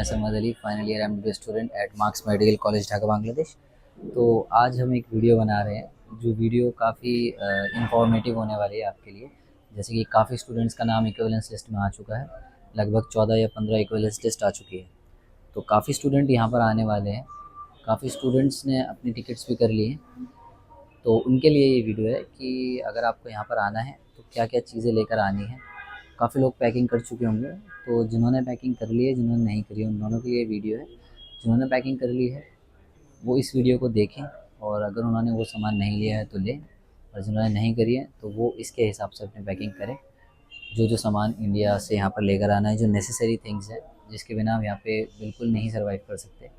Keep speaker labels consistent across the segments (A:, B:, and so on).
A: मैं Samad Ali, final year MBBS student at marks medical college Dhaka Bangladesh. तो आज हम एक वीडियो बना रहे हैं जो वीडियो काफ़ी इंफॉर्मेटिव होने वाली है आपके लिए। जैसे कि काफ़ी स्टूडेंट्स का नाम इक्विवेलेंस लिस्ट में आ चुका है, लगभग 14 या 15 इक्विवेलेंस लिस्ट आ चुकी है। तो काफ़ी स्टूडेंट यहाँ पर आने वाले हैं, काफ़ी स्टूडेंट्स ने अपनी टिकट्स भी कर ली हैं। तो उनके लिए ये वीडियो है कि अगर आपको यहाँ पर आना है तो क्या क्या चीज़ें लेकर आनी है। काफ़ी लोग पैकिंग कर चुके होंगे, तो जिन्होंने पैकिंग कर ली है, जिन्होंने नहीं करी है, उन दोनों के लिए वीडियो है। जिन्होंने पैकिंग कर ली है वो इस वीडियो को देखें, और अगर उन्होंने वो सामान नहीं लिया है तो लें, और जिन्होंने नहीं करी है तो वो इसके हिसाब से अपनी पैकिंग करें। जो जो सामान इंडिया से यहाँ पर लेकर आना है, जो नेसेसरी थिंग्स हैं जिसके बिना हम यहाँ पे बिल्कुल नहीं सर्वाइव कर सकते,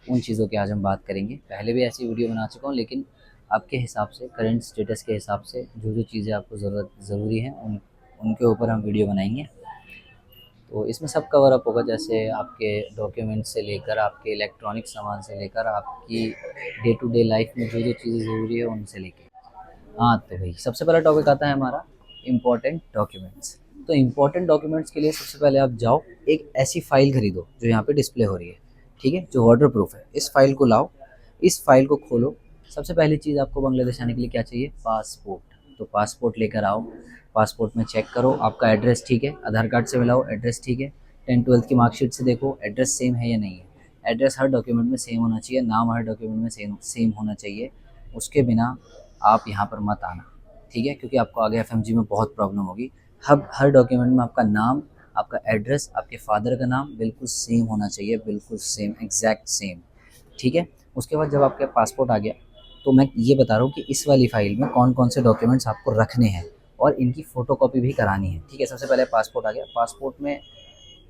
A: उन चीज़ों की आज हम बात करेंगे। पहले भी ऐसी वीडियो बना चुका हूँ, लेकिन आपके हिसाब से, करंट स्टेटस के हिसाब से जो जो चीज़ें आपको ज़रूरी हैं उनके ऊपर हम वीडियो बनाएंगे। तो इसमें सब कवर अप होगा, जैसे आपके डॉक्यूमेंट से लेकर आपके इलेक्ट्रॉनिक सामान से लेकर आपकी डे टू डे लाइफ में जो जो चीज़ें ज़रूरी है उनसे लेकर। हाँ, तो भाई सबसे पहला टॉपिक आता है हमारा इम्पोर्टेंट डॉक्यूमेंट्स। तो इम्पोर्टेंट डॉक्यूमेंट्स के लिए सबसे पहले आप जाओ, एक ऐसी फ़ाइल खरीदो जो यहाँ पे डिस्प्ले हो रही है, ठीक है, जो वाटर प्रूफ है। इस फाइल को लाओ, इस फाइल को खोलो। सबसे पहली चीज़ आपको बांग्लादेश आने के लिए क्या चाहिए? पासपोर्ट। तो पासपोर्ट लेकर आओ। पासपोर्ट में चेक करो आपका एड्रेस ठीक है, आधार कार्ड से मिलाओ एड्रेस ठीक है, 10th-12th की मार्कशीट से देखो एड्रेस सेम है या नहीं है। एड्रेस हर डॉक्यूमेंट में सेम होना चाहिए, नाम हर डॉक्यूमेंट में सेम होना चाहिए। उसके बिना आप यहाँ पर मत आना, ठीक है, क्योंकि आपको आगे एफएमजी में बहुत प्रॉब्लम होगी। हर डॉक्यूमेंट में आपका नाम, आपका एड्रेस, आपके फादर का नाम बिल्कुल सेम होना चाहिए, बिल्कुल सेम, एग्जैक्ट सेम, ठीक है। उसके बाद जब आपका पासपोर्ट आ गया, तो मैं ये बता रहा हूँ कि इस वाली फाइल में कौन कौन से डॉक्यूमेंट्स आपको रखने हैं और इनकी फ़ोटोकॉपी भी करानी है, ठीक है। सबसे पहले पासपोर्ट आ गया, पासपोर्ट में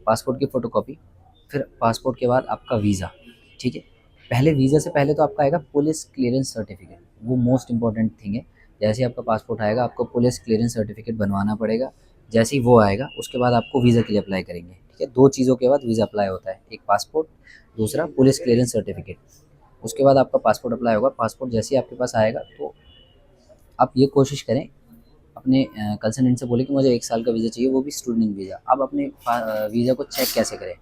A: पासपोर्ट की फ़ोटोकॉपी, फिर पासपोर्ट के बाद आपका वीज़ा, ठीक है। पहले वीज़ा से पहले तो आपका आएगा पुलिस क्लियरेंस सर्टिफिकेट, वो मोस्ट इंपॉर्टेंट थिंग है। जैसे ही आपका पासपोर्ट आएगा आपको पुलिस क्लियरेंस सर्टिफिकेट बनवाना पड़ेगा। जैसे ही वो आएगा उसके बाद आपको वीज़ा के लिए अप्लाई करेंगे, ठीक है। 2 चीज़ों के बाद वीज़ा अप्लाई होता है, एक पासपोर्ट, दूसरा पुलिस क्लियरेंस सर्टिफिकेट। उसके बाद आपका पासपोर्ट अप्लाई होगा। पासपोर्ट जैसे ही आपके पास आएगा तो आप ये कोशिश करें, अपने कंसल्टेंट से बोले कि मुझे 1 साल का वीज़ा चाहिए, वो भी स्टूडेंट वीज़ा। अब अपने वीज़ा को चेक कैसे करें?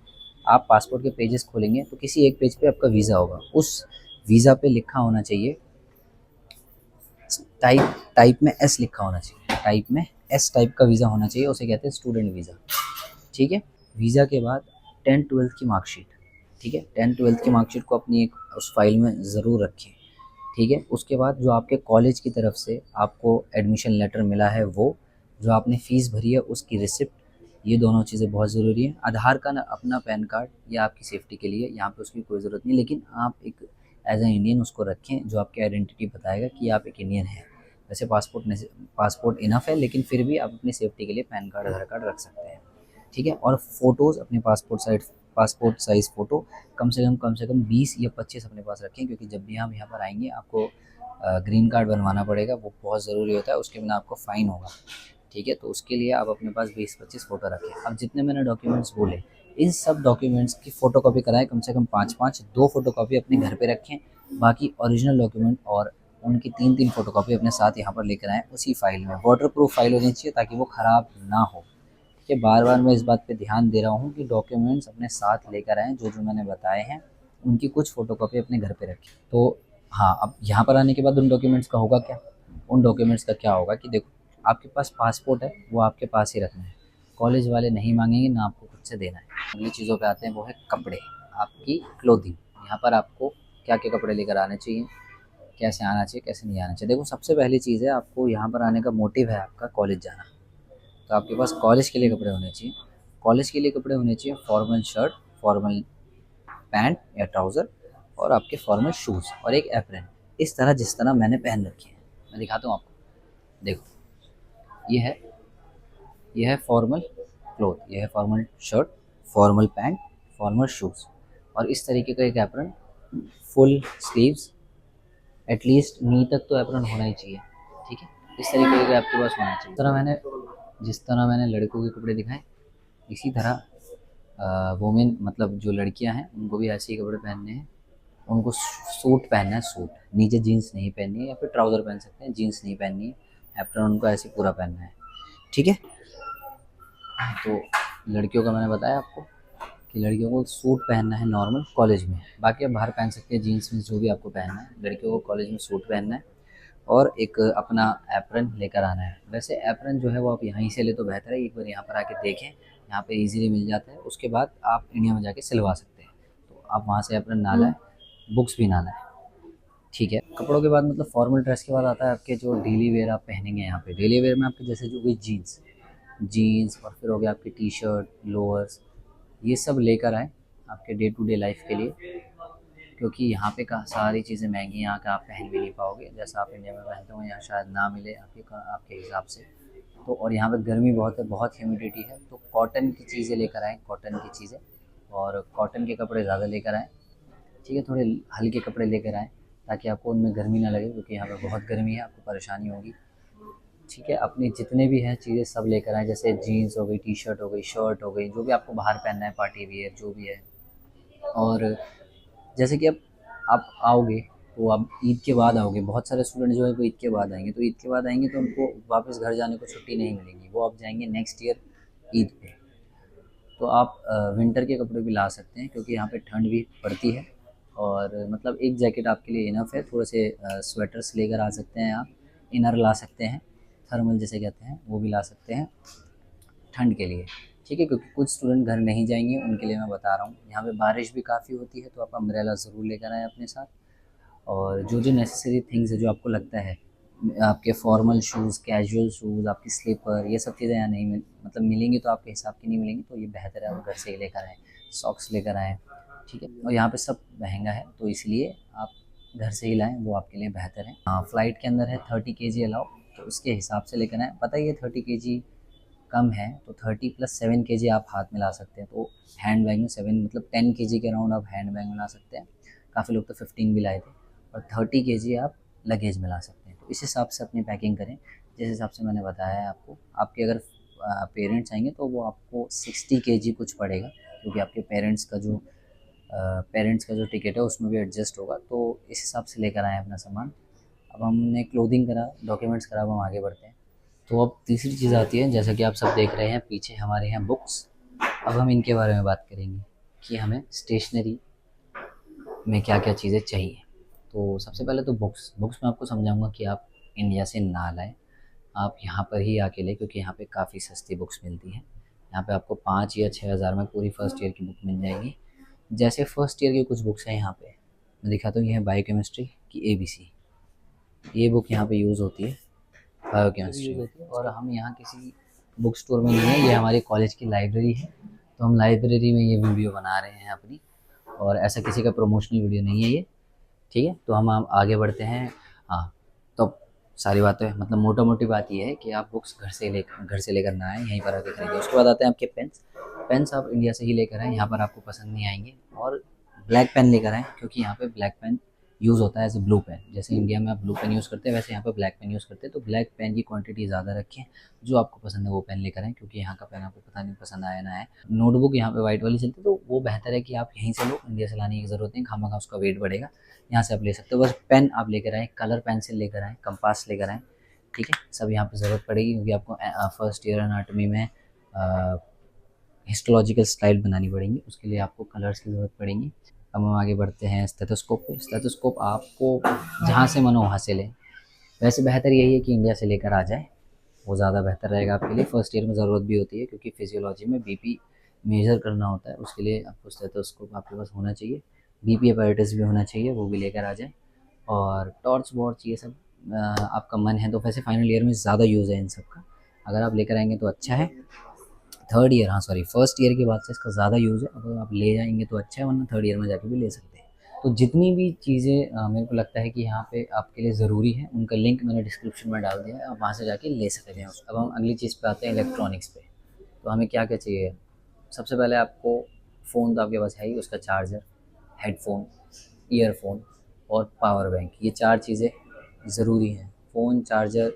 A: आप पासपोर्ट के पेजेस खोलेंगे तो किसी एक पेज पे आपका वीज़ा होगा, उस वीज़ा पे लिखा होना चाहिए, टाइप में एस लिखा होना चाहिए, टाइप में एस टाइप का वीज़ा होना चाहिए, उसे कहते हैं स्टूडेंट वीज़ा, ठीक है। वीज़ा के बाद 10th-12th की मार्कशीट, ठीक है, 10th-12th की मार्कशीट को अपनी एक उस फाइल में ज़रूर रखें, ठीक है। उसके बाद जो आपके कॉलेज की तरफ से आपको एडमिशन लेटर मिला है, वो जो आपने फ़ीस भरी है उसकी रिसिप्ट, ये दोनों चीज़ें बहुत ज़रूरी हैं। आधार कार्ड, अपना पैन कार्ड, ये आपकी सेफ्टी के लिए, यहाँ पे उसकी कोई ज़रूरत नहीं, लेकिन आप एक एज ए इंडियन उसको रखें जो आपकी आइडेंटिटी बताएगा कि आप एक इंडियन हैं। वैसे पासपोर्ट इनफ है, लेकिन फिर भी आप अपनी सेफ्टी के लिए पैन कार्ड, आधार कार्ड रख सकते हैं, ठीक है। और फ़ोटोज़ अपने पासपोर्ट साइज़ फ़ोटो कम से कम 20 या 25 अपने पास रखें, क्योंकि जब भी हम यहाँ पर आएंगे आपको ग्रीन कार्ड बनवाना पड़ेगा, वो बहुत ज़रूरी होता है, उसके बिना आपको फ़ाइन होगा, ठीक है। तो उसके लिए आप अपने पास 20-25 फ़ोटो रखें। अब जितने मैंने डॉक्यूमेंट्स बोले, इन सब डॉक्यूमेंट्स की फ़ोटोकॉपी कराएं, कम से कम 5-5, 2 फ़ोटोकॉपी अपने घर पे रखें, बाकी ओरिजिनल डॉक्यूमेंट और उनकी 3-3 फ़ोटोकॉपी अपने साथ यहाँ पर लेकर आएँ उसी फाइल में। वाटर प्रूफ फाइल होनी चाहिए ताकि वो ख़राब ना हो, कि बार-बार मैं इस बात पे ध्यान दे रहा हूँ कि डॉक्यूमेंट्स अपने साथ लेकर आएँ, जो-जो मैंने बताए हैं, उनकी कुछ फ़ोटोकॉपी अपने घर पे रखें। तो हाँ, अब यहाँ पर आने के बाद उन डॉक्यूमेंट्स का होगा क्या? उन डॉक्यूमेंट्स का क्या होगा कि देखो, आपके पास पासपोर्ट है, वो आपके पास ही रखना है। कॉलेज वाले नहीं माँगेंगे, ना आपको खुद से देना है। अगली चीज़ों पे आते हैं, वो है कपड़े, आपकी क्लोथिंग। यहाँ पर आपको क्या-क्या कपड़े लेकर आने चाहिए, कैसे आना चाहिए, कैसे नहीं आना चाहिए। देखो, सबसे पहली चीज़ है, आपको यहाँ पर आने का मोटिव है आपका कॉलेज जाना। तो आपके पास कॉलेज के लिए कपड़े होने चाहिए। कॉलेज के लिए कपड़े होने चाहिए फॉर्मल शर्ट, फॉर्मल पैंट या ट्राउज़र, और आपके फॉर्मल शूज़ और एक एप्रन, इस तरह जिस तरह मैंने पहन रखे हैं। मैं दिखाता हूँ आपको, देखो, ये है ये है फॉर्मल क्लॉथ, ये है formal shirt, formal pant, formal shoes, और इस तरीके का एक एप्रन, फुल स्लीव्स, एटलीस्ट नी तक तो एप्रन होना ही चाहिए, ठीक है। इस तरीके का आपके पास होना चाहिए। जिस तरह मैंने लड़कों के कपड़े दिखाए, इसी तरह वुमेन, मतलब जो लड़कियां हैं, उनको भी ऐसे ही कपड़े पहनने हैं। उनको सूट पहनना है, सूट, नीचे जीन्स नहीं पहननी है, या फिर ट्राउज़र पहन सकते हैं, जीन्स नहीं पहननी है। एप्रन उनको ऐसे पूरा पहनना है, ठीक है। तो लड़कियों का मैंने बताया आपको। कि लड़कियों को सूट पहनना है नॉर्मल कॉलेज में, बाकी आप बाहर पहन सकते हैं जीन्स में जो भी आपको पहनना है। लड़कियों को कॉलेज में सूट पहनना है और एक अपना एप्रन लेकर आना है। वैसे एप्रन जो है वो आप यहीं से ले तो बेहतर है, एक बार यहाँ पर आके देखें, यहाँ पे इजीली मिल जाता है। उसके बाद आप इंडिया में जाके सिलवा सकते हैं। तो आप वहाँ से एप्रन ना लाएं, बुक्स भी ना लाएं, ठीक है। कपड़ों के बाद मतलब फॉर्मल ड्रेस के बाद आता है आपके जो डेली वेयर आप पहनेंगे। यहाँ पे डेली वेयर में आपके जैसे जो भी जीन्स जीन्स और फिर हो गया आपकी टी शर्ट, लोअर्स, ये सब लेकर आएँ आपके डे टू डे लाइफ के लिए, क्योंकि यहाँ पे का सारी चीज़ें महंगी हैं, यहाँ का आप पहन भी नहीं पाओगे जैसा आप इंडिया में पहनते हो, यहाँ शायद ना मिले आपके हिसाब से। तो और यहाँ पे गर्मी बहुत है, बहुत ह्यूमिडिटी है, तो कॉटन की चीज़ें लेकर आएँ, कॉटन की चीज़ें, और कॉटन के कपड़े ज़्यादा लेकर आएँ, ठीक है। थोड़े हल्के कपड़े लेकर आएँ ताकि आपको उनमें गर्मी ना लगे, क्योंकि यहाँ पे बहुत गर्मी है, आपको परेशानी होगी, ठीक है। अपनी जितने भी हैं चीज़ें सब लेकर आएँ, जैसे जीन्स हो गई, टी शर्ट हो गई, शर्ट हो गई, जो भी आपको बाहर पहनना है, पार्टी वियर जो भी है। और जैसे कि अब आप आओगे तो आप ईद के बाद आओगे, बहुत सारे स्टूडेंट जो है वो ईद के बाद आएंगे, तो ईद के बाद आएंगे तो उनको वापस घर जाने को छुट्टी नहीं मिलेगी, वो आप जाएंगे नेक्स्ट ईयर ईद पे। तो आप विंटर के कपड़े भी ला सकते हैं, क्योंकि यहाँ पे ठंड भी पड़ती है। और मतलब एक जैकेट आपके लिए इनफ है, थोड़े से स्वेटर्स लेकर आ सकते हैं आप, इनर ला सकते हैं, थर्मल जैसे कहते हैं वो भी ला सकते हैं ठंड के लिए, ठीक है। क्योंकि कुछ स्टूडेंट घर नहीं जाएंगे, उनके लिए मैं बता रहा हूँ। यहाँ पे बारिश भी काफ़ी होती है, तो आप अम्ब्रेला ज़रूर लेकर आएँ अपने साथ। और जो जो नेसेसरी थिंग्स है जो आपको लगता है, आपके फॉर्मल शूज़, कैजुअल शूज़, आपकी स्लीपर, ये सब चीज़ें यहाँ नहीं मतलब मिलेंगी तो आपके हिसाब की नहीं मिलेंगी, तो ये बेहतर है आप घर से ही लेकर आएँ। सॉक्स लेकर आएँ, ठीक है। और यहाँ पे सब महंगा है, तो इसलिए आप घर से ही लाएँ, वो आपके लिए बेहतर है। हाँ, फ़्लाइट के अंदर है 30 केजी अलाउ, तो उसके हिसाब से लेकर आएँ। पता ही है 30 केजी कम है, तो 30 प्लस 7 केजी आप हाथ में ला सकते हैं, तो हैंड बैग में 7 मतलब 10 केजी के अराउंड आप हैंड बैग में ला सकते हैं। काफ़ी लोग तो 15 भी लाए थे, और 30 केजी आप लगेज में ला सकते हैं। तो इस हिसाब से अपनी पैकिंग करें, जिस हिसाब से मैंने बताया है आपको। आपके अगर पेरेंट्स आएंगे तो वो आपको 60 केजी कुछ पड़ेगा, क्योंकि आपके पेरेंट्स का जो टिकट है उसमें भी एडजस्ट होगा, तो इस हिसाब से लेकर आएँ अपना सामान। अब हमने क्लोथिंग करा, डॉक्यूमेंट्स करा, अब हम आगे बढ़ते हैं। तो अब तीसरी चीज़ आती है, जैसा कि आप सब देख रहे हैं पीछे हमारे यहाँ बुक्स। अब हम इनके बारे में बात करेंगे कि हमें स्टेशनरी में क्या क्या चीज़ें चाहिए। तो सबसे पहले तो बुक्स में आपको समझाऊंगा कि आप इंडिया से ना लाएं, आप यहाँ पर ही आके लें, क्योंकि यहाँ पे काफ़ी सस्ती बुक्स मिलती हैं। यहाँ पे आपको 5 या 6 हज़ार में पूरी फर्स्ट ईयर की बुक मिल जाएगी। जैसे फर्स्ट ईयर की कुछ बुक्स हैं यहाँ पे, मैं दिखाता हूँ। ये है बायोकेमिस्ट्री की ABC, ये बुक यहाँ पे यूज़ होती है बायोकेमिस्ट्री में। और हम यहाँ किसी बुक स्टोर में नहीं है, ये हमारी कॉलेज की लाइब्रेरी है, तो हम लाइब्रेरी में ये वीडियो बना रहे हैं अपनी, और ऐसा किसी का प्रमोशनल वीडियो नहीं है ये, ठीक है। तो हम आगे बढ़ते हैं। हाँ, तो सारी बातें मतलब मोटा मोटी बात ये है कि आप बुक्स घर से लेकर ना आए, यहीं पर आके खरीदें। उसके बाद आते हैं आपके पेन्स आप इंडिया से ही लेकर आएँ, यहाँ पर आपको पसंद नहीं आएंगे। और ब्लैक पेन लेकर आएँ, क्योंकि यहाँ पे ब्लैक पेन यूज़ होता है एज ए ब्लू पेन। जैसे इंडिया में आप ब्लू पेन यूज़ करते हैं, वैसे यहाँ पर ब्लैक पेन यूज़ करते हैं। तो ब्लैक पेन की क्वांटिटी ज़्यादा रखें, जो आपको पसंद है वो पेन लेकर आएँ, क्योंकि यहाँ का पेन आपको पता नहीं पसंद आया ना आए। नोटबुक यहाँ पे वाइट वाली चलती है, तो वो बेहतर है कि आप यहीं से लो, इंडिया से लाने की ज़रूरत नहीं, खामखा उसका वेट बढ़ेगा। यहाँ से आप ले सकते हो। बस पेन आप लेकर आएँ, कलर पेंसिल लेकर आएँ, कंपास लेकर आएँ, ठीक है। सब यहाँ पे ज़रूरत पड़ेगी, क्योंकि आपको फर्स्ट ईयर एनाटॉमी में हिस्टोलॉजिकल स्लाइड बनानी पड़ेंगी, उसके लिए आपको कलर्स की ज़रूरत पड़ेगी। अब हम आगे बढ़ते हैं स्टेथोस्कोप पे। स्टेथोस्कोप आपको जहाँ से मन हो वहाँ से लें। वैसे बेहतर यही है कि इंडिया से लेकर आ जाए, वो ज़्यादा बेहतर रहेगा आपके लिए। फर्स्ट ईयर में ज़रूरत भी होती है, क्योंकि फिजियोलॉजी में बीपी मेजर करना होता है, उसके लिए आपको स्टेथोस्कोप आपके पास होना चाहिए। बीपी अपैरेटस भी होना चाहिए, वो भी लेकर आ जाए। और टॉर्च वॉर्च ये सब आपका मन है तो वैसे फाइनल ईयर में ज़्यादा यूज़ है इन सब का, अगर आप लेकर आएंगे तो अच्छा है। थर्ड ईयर, हाँ सॉरी, फर्स्ट ईयर के बाद से इसका ज़्यादा यूज़ है, अगर आप ले जाएंगे तो अच्छा है, वरना थर्ड ईयर में जाके भी ले सकते हैं। तो जितनी भी चीज़ें मेरे को लगता है कि यहाँ पे आपके लिए ज़रूरी है, उनका लिंक मैंने डिस्क्रिप्शन में डाल दिया है, आप वहाँ से जाके ले सकते हैं। अब हम अगली चीज़ पे आते हैं, इलेक्ट्रॉनिक्स पे। तो हमें क्या क्या चाहिए? सबसे पहले आपको फ़ोन तो आपके पास है ही, उसका चार्जर, हेडफोन, ईयरफोन और पावर बैंक, ये 4 चीज़ें ज़रूरी हैं। फ़ोन, चार्जर,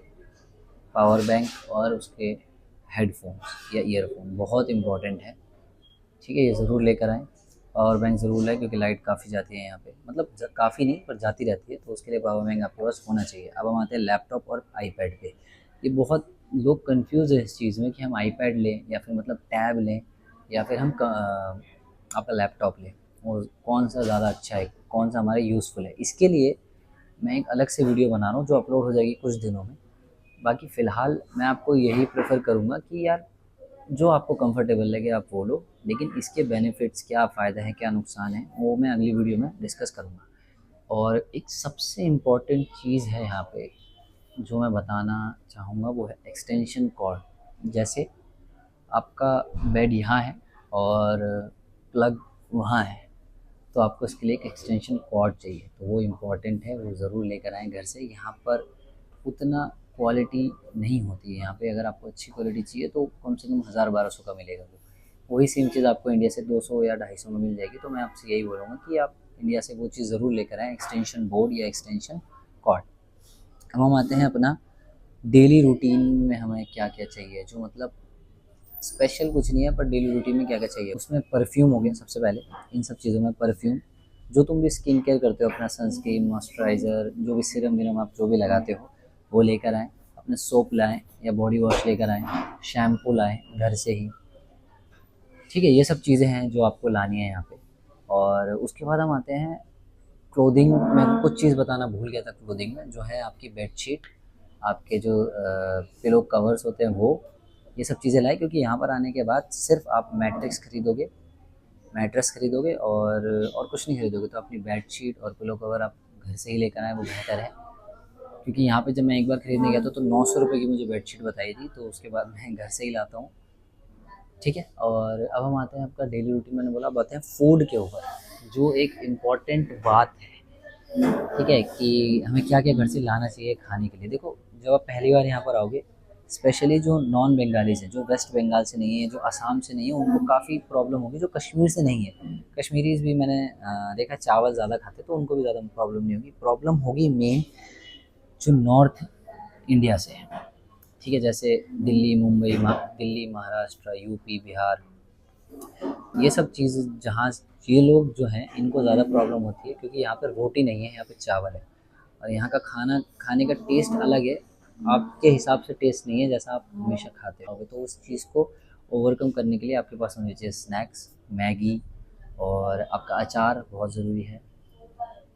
A: पावर बैंक और उसके हेडफोन्स या ईयरफोन बहुत इम्पॉर्टेंट है, ठीक है। ये ज़रूर लेकर आएँ। पावर बैंक ज़रूर लाएँ, क्योंकि लाइट काफ़ी जाती है यहाँ पे, मतलब काफ़ी नहीं पर जाती रहती है, तो उसके लिए पावर बैंक आपके पास होना चाहिए। अब हम आते हैं लैपटॉप और आईपैड पे। ये बहुत लोग कंफ्यूज है इस चीज़ में कि हम आईपैड लें या फिर मतलब टैब लें, या फिर हम आपका लैपटॉप लें और कौन सा ज़्यादा अच्छा है, कौन सा हमारे यूज़फुल है, इसके लिए मैं एक अलग से वीडियो बना रहा हूँ जो अपलोड हो जाएगी कुछ दिनों में। बाकी फ़िलहाल मैं आपको यही प्रेफ़र करूँगा कि यार जो आपको कंफर्टेबल लगे आप वो लो, लेकिन इसके बेनिफिट्स क्या फ़ायदे हैं, क्या नुकसान है, वो मैं अगली वीडियो में डिस्कस करूँगा। और एक सबसे इम्पॉर्टेंट चीज़ है यहाँ पे जो मैं बताना चाहूँगा, वो है एक्सटेंशन कॉर्ड। जैसे आपका बेड यहाँ है और प्लग वहाँ है, तो आपको इसके लिए एक एक्सटेंशन कॉर्ड चाहिए, तो वो इम्पॉर्टेंट है, वो ज़रूर लेकर आएँ घर से। यहाँ पर उतना क्वालिटी नहीं होती है यहाँ पे, अगर आपको अच्छी क्वालिटी चाहिए तो कम से कम 1000-1200 का मिलेगा। वो वही सेम चीज़ आपको इंडिया से 200 या 250 में मिल जाएगी। तो मैं आपसे यही बोलूँगा कि आप इंडिया से वो चीज़ ज़रूर लेकर आएँ, एक्सटेंशन बोर्ड या एक्सटेंशन कॉर्ड। अब हम आते हैं अपना डेली रूटीन में हमें क्या क्या चाहिए, जो मतलब स्पेशल कुछ नहीं है पर डेली रूटीन में क्या क्या चाहिए। उसमें परफ्यूम हो गया सबसे पहले, इन सब चीज़ों में परफ्यूम, जो तुम भी स्किन केयर करते हो, अपना सनस्क्रीन, मॉइस्चराइज़र, जो भी सीरम विरम आप जो भी लगाते हो वो लेकर आएँ। अपने सोप लाएँ या बॉडी वॉश लेकर आएँ, शैम्पू लाएँ घर से ही, ठीक है। ये सब चीज़ें हैं जो आपको लानी है यहाँ पे। और उसके बाद हम आते हैं क्लोथिंग में। कुछ चीज़ बताना भूल गया था क्लोथिंग में, जो है आपकी बेडशीट, आपके जो पिलो कवर्स होते हैं वो, ये सब चीज़ें लाए, क्योंकि यहाँ पर आने के बाद सिर्फ आप मैट्रेस खरीदोगे और कुछ नहीं खरीदोगे, तो अपनी बेडशीट और पिलो कवर आप घर से ही लेकर आए, वो बेहतर है। क्योंकि यहाँ पे जब मैं एक बार खरीदने गया था तो 900 रुपये की मुझे बेडशीट बताई थी, तो उसके बाद मैं घर से ही लाता हूँ, ठीक है। और अब हम आते हैं आपका डेली रूटीन, मैंने बोला, अब आते हैं फूड के ऊपर, जो एक इम्पॉर्टेंट बात है, ठीक है, कि हमें क्या क्या घर से लाना चाहिए खाने के लिए। देखो, जब आप पहली बार यहाँ पर आओगे, स्पेशली जो नॉन बंगालीज हैं, जो वेस्ट बंगाल से नहीं है, जो असम से नहीं है, उनको काफ़ी प्रॉब्लम होगी। जो कश्मीर से नहीं है, कश्मीरीज भी मैंने देखा चावल ज़्यादा खाते, तो उनको भी ज़्यादा प्रॉब्लम नहीं होगी। प्रॉब्लम होगी मेन जो नॉर्थ इंडिया से है, ठीक है, जैसे दिल्ली, मुंबई, दिल्ली, महाराष्ट्र, यूपी, बिहार, ये सब चीज़ जहाँ, ये लोग जो हैं इनको ज़्यादा प्रॉब्लम होती है, क्योंकि यहाँ पर रोटी नहीं है, यहाँ पे चावल है। और यहाँ का खाना खाने का टेस्ट अलग है, आपके हिसाब से टेस्ट नहीं है जैसा आप हमेशा खाते होगे। तो उस चीज़ को ओवरकम करने के लिए आपके पास होनी चाहिए स्नैक्स, मैगी, और आपका अचार बहुत ज़रूरी है।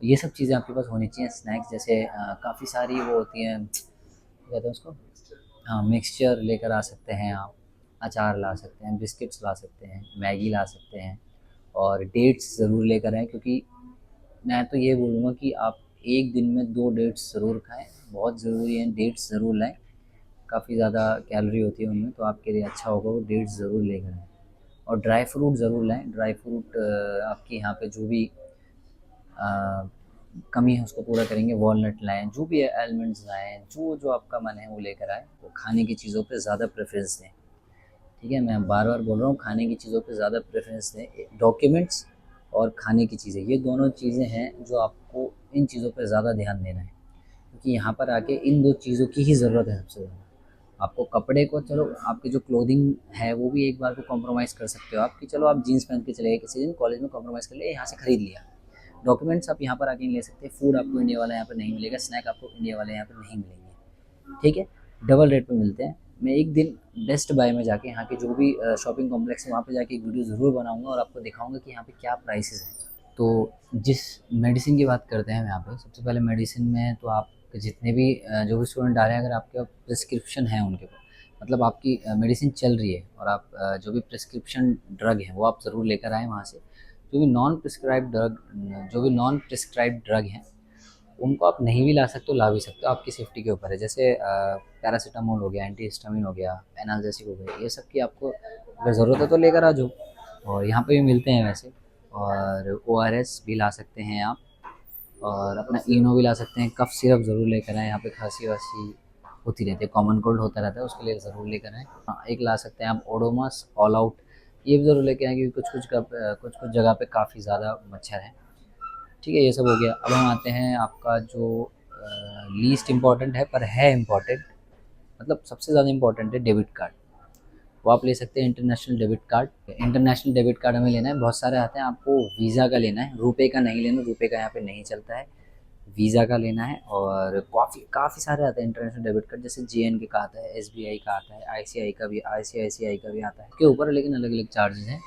A: ये सब चीज़ें आपके पास होनी चाहिए। स्नैक्स जैसे काफ़ी सारी वो होती हैं, क्या कहते हैं उसको, हाँ, मिक्सचर लेकर आ सकते हैं आप, अचार ला सकते हैं, बिस्किट्स ला सकते हैं, मैगी ला सकते हैं, और डेट्स ज़रूर लेकर आएँ, क्योंकि मैं तो ये बोलूँगा कि आप एक दिन में 2 डेट्स ज़रूर खाएँ, बहुत ज़रूरी है, डेट्स ज़रूर लाएँ। काफ़ी ज़्यादा कैलोरी होती है उनमें, तो आपके लिए अच्छा होगा, वो डेट्स ज़रूर लेकर आएँ। और ड्राई फ्रूट ज़रूर लाएँ। ड्राई फ्रूट आपके यहाँ पे जो भी अ, कमी है उसको पूरा करेंगे। वॉलनट लाएँ, जो भी है, आलमंड्स लाएँ, जो आपका मन है वो लेकर आएँ। वो खाने की चीज़ों पे ज़्यादा प्रेफ़रेंस दें, ठीक है? मैं बार-बार बोल रहा हूँ, खाने की चीज़ों पे ज़्यादा प्रेफ़रेंस दें। डॉक्यूमेंट्स और खाने की चीज़ें, ये दोनों चीज़ें हैं जो आपको इन चीज़ों पे ज़्यादा ध्यान देना है, क्योंकि यहाँ पर आके इन 2 चीज़ों की ही ज़रूरत है सबसे ज़्यादा। आपको कपड़े को, चलो आपकी जो क्लोथिंग है वो भी एक बार को कॉम्प्रोमाइज़ कर सकते हो आप, कि चलो आप जीन्स पहन के चले गए किसी दिन कॉलेज में, कॉम्प्रोमाइज़ कर लिया, यहाँ से खरीद लिया। डॉक्यूमेंट्स आप यहाँ पर आके नहीं ले सकते, फूड आपको इंडिया वाला यहाँ पर नहीं मिलेगा, स्नैक आपको इंडिया वाले यहाँ पर नहीं मिलेंगे, ठीक है? डबल रेट पे मिलते हैं। मैं एक दिन बेस्ट बाय में जाके, यहाँ के जो भी शॉपिंग कॉम्प्लेक्स है वहाँ पे जाके एक वीडियो ज़रूर बनाऊँगा और आपको दिखाऊँगा कि यहाँ पे क्या प्राइसेज़ हैं। तो जिस मेडिसिन की बात करते हैं हम यहाँ पे, सबसे पहले मेडिसिन में तो आप जितने भी जो भी स्टूडेंट आ रहे हैं, अगर आपके प्रिस्क्रिप्शन है उनके पास, मतलब आपकी मेडिसिन चल रही है, और आप जो भी प्रिस्क्रिप्शन ड्रग है वो आप ज़रूर लेकर आएँ वहाँ से। जो भी नॉन प्रिस्क्राइब्ड ड्रग हैं उनको आप नहीं भी ला सकते हो, ला भी सकते हो, आपकी सेफ्टी के ऊपर है। जैसे पैरासीटामोल हो गया, एंटीहिस्टामिन हो गया, एनाल्जेसिक हो गया, ये सब की आपको अगर ज़रूरत है तो लेकर आ जाओ, और यहाँ पे भी मिलते हैं वैसे। और ओआरएस भी ला सकते हैं आप, और अपना इनो भी ला सकते हैं। कफ सिरप ज़रूर लेकर आएँ, यहाँ पे खांसी वासी होती रहती है, कॉमन कोल्ड होता रहता है, उसके लिए ज़रूर लेकर आएँ। हाँ, एक ला सकते हैं आप ओडोमॉस ऑल आउट, ये भी ज़रूर लेके आएँ, क्योंकि कुछ जगह पे काफ़ी ज़्यादा मच्छर है, ठीक है। ये सब हो गया। अब हम आते हैं आपका जो लीस्ट इम्पॉर्टेंट है पर है इम्पॉर्टेंट, मतलब सबसे ज़्यादा इम्पॉर्टेंट है डेबिट कार्ड। वो आप ले सकते हैं, international debit card. International debit card हमें लेना है, बहुत सारे आते हैं, आपको वीज़ा का लेना है, रुपए का नहीं लेना, रुपए का यहाँ पे नहीं चलता है, वीज़ा का लेना है। और काफ़ी काफ़ी सारे आते हैं इंटरनेशनल डेबिट कार्ड, जैसे जेएनके का आता है, एसबीआई का आता है, आईसीआईसीआई का भी आता है, के ऊपर, लेकिन अलग अलग चार्जेस हैं।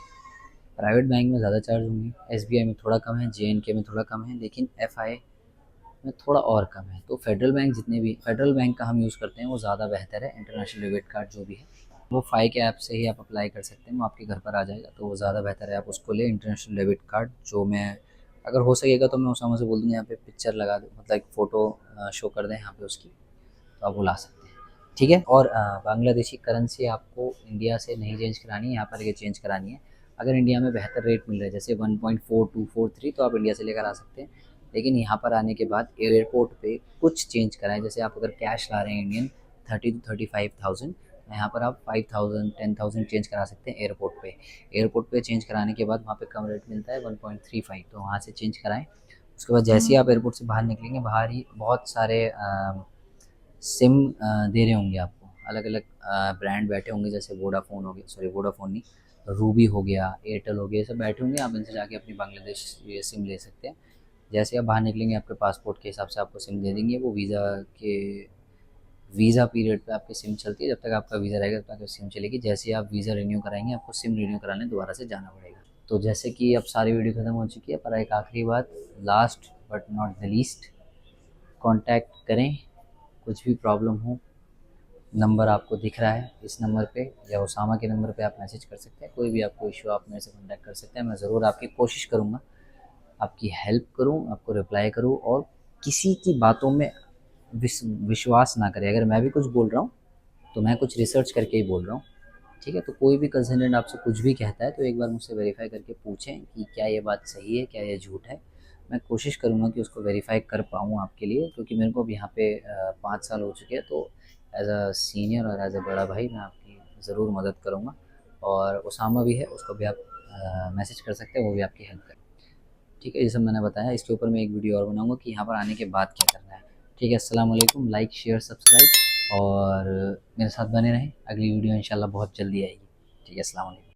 A: प्राइवेट बैंक में ज़्यादा चार्ज होंगे, एसबीआई में थोड़ा कम है, जेएनके में थोड़ा कम है, लेकिन एफआई में थोड़ा और कम है। तो फेडरल बैंक जितने भी फेडरल बैंक का हम यूज़ करते हैं वो ज़्यादा बेहतर है। इंटरनेशनल डेबिट कार्ड जो भी है वो फाई के ऐप से ही आप अप्लाई कर सकते हैं, वो आपके घर पर आ जाएगा, तो वो ज़्यादा बेहतर है। आप उसको ले इंटरनेशनल डेबिट कार्ड, जो मैं अगर हो सकेगा तो मैं उसामा से बोल दूँगा यहाँ पे पिक्चर लगा दे, मतलब एक फ़ोटो शो कर दें यहाँ पे उसकी, तो आप वो ला सकते हैं। ठीक है। और बांग्लादेशी करेंसी आपको इंडिया से नहीं चेंज करानी है, यहाँ पर ये चेंज करानी है। अगर इंडिया में बेहतर रेट मिल रहा है जैसे 1.4243, तो आप इंडिया से लेकर आ सकते हैं। लेकिन यहाँ पर आने के बाद एयरपोर्ट पे कुछ चेंज कराएं, जैसे आप अगर कैश ला रहे हैं इंडियन 30 to 35,000, यहाँ पर आप 5,000 10,000 चेंज करा सकते हैं एयरपोर्ट पे। एयरपोर्ट पे चेंज कराने के बाद वहाँ पे कम रेट मिलता है 1.35, तो वहाँ से चेंज कराएं। उसके बाद जैसे ही आप एयरपोर्ट से बाहर निकलेंगे, बाहर ही बहुत सारे सिम दे रहे होंगे आपको, अलग अलग ब्रांड बैठे होंगे, जैसे वोडाफोन हो गया, सॉरी वोडाफोन नहीं, रूबी हो गया, एयरटेल हो गया, ये सब बैठे होंगे। आप इनसे जाके अपनी बांग्लादेश ये सिम ले सकते हैं। जैसे आप बाहर निकलेंगे आपके पासपोर्ट के हिसाब से आपको सिम दे देंगे। वो वीज़ा पीरियड पे आपकी सिम चलती है, जब तक आपका वीज़ा रहेगा तब तक सिम चलेगी। जैसे ही आप वीज़ा रिन्यू कराएंगे आपको सिम रिन्यू कराने दोबारा से जाना पड़ेगा। तो जैसे कि अब सारी वीडियो ख़त्म हो चुकी है, पर एक आखिरी बात, last but not the least, contact करें कुछ भी प्रॉब्लम हो। नंबर आपको दिख रहा है इस नंबर पे, या उसामा के नंबर पे आप मैसेज कर सकते हैं। कोई भी आपको इशू आप मेरे से कॉन्टैक्ट कर सकते हैं। मैं ज़रूर आपकी कोशिश करूँगा, आपकी हेल्प करूँ, आपको रिप्लाई करूँ। और किसी की बातों में विश्वास ना करें। अगर मैं भी कुछ बोल रहा हूँ तो मैं कुछ रिसर्च करके ही बोल रहा हूँ। ठीक है। तो कोई भी कंसल्टेंट आपसे कुछ भी कहता है तो एक बार मुझसे वेरीफाई करके पूछें कि क्या ये बात सही है, क्या ये झूठ है। मैं कोशिश करूँगा कि उसको वेरीफाई कर पाऊँ आपके लिए, क्योंकि मेरे को अब यहाँ पे 5 साल हो चुके हैं। तो एज अ सीनियर और एज अ बड़ा भाई मैं आपकी ज़रूर मदद करूँगा। और उसामा भी है, उसको भी आप मैसेज कर सकते हैं, वो भी आपकी हेल्प करें। ठीक है। ये सब मैंने बताया, इसके ऊपर मैं एक वीडियो और बनाऊँगा कि यहाँ पर आने के बाद क्या करना है। ठीक है। अस्सलाम वालेकुम। लाइक शेयर सब्सक्राइब और मेरे साथ बने रहें। अगली वीडियो इंशाल्लाह बहुत जल्दी आएगी। ठीक है। अस्सलाम वालेकुम।